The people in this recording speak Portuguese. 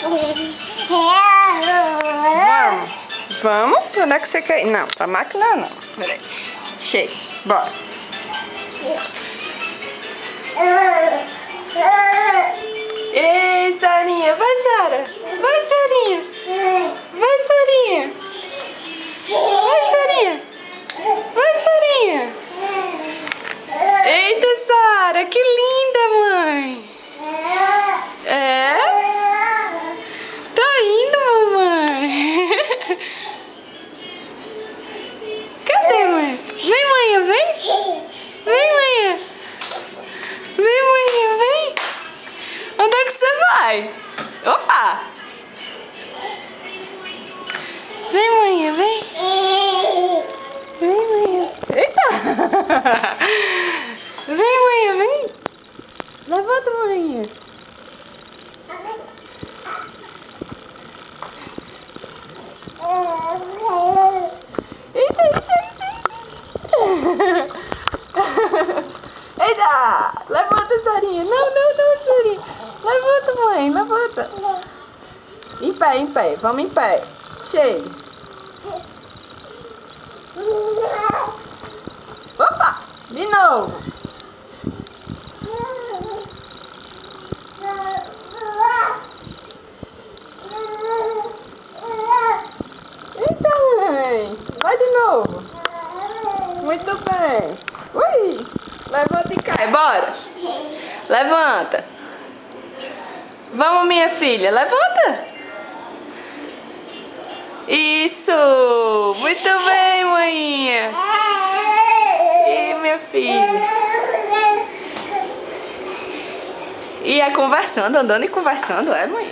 Vamos. Vamos? Pra onde é que você quer ir? Não, pra máquina não. Peraí. Chega. Bora. Ei, Sarinha. Vai, Sara. Vai, Sarinha. Vai, Sarinha. Vai, Sarinha. Vai, Sarinha. Eita, Sara. Que linda, mãe. É? Tá indo, mamãe. Cadê, mãe? Vem, manhã, vem. Vem, manhã. Vem, manhã, vem. Onde é que você vai? Opa. Vem, manhã, vem. Vem, manhã. Eita. Vem, manhã, vem. Levanta, manhã. Eita, eita, eita. Eita! Levanta, Sarinha. Não, Sarinha. Levanta, mãe. Levanta. Em pé, em pé. Vamos em pé. Chega. Opa! De novo. Eita, mãe. Vai de novo. Muito bem. Ui. Levanta e cai. Bora. Levanta. Vamos, minha filha. Levanta. Isso. Muito bem, maninha. E minha filha. E é conversando, andando e conversando, é, mãe?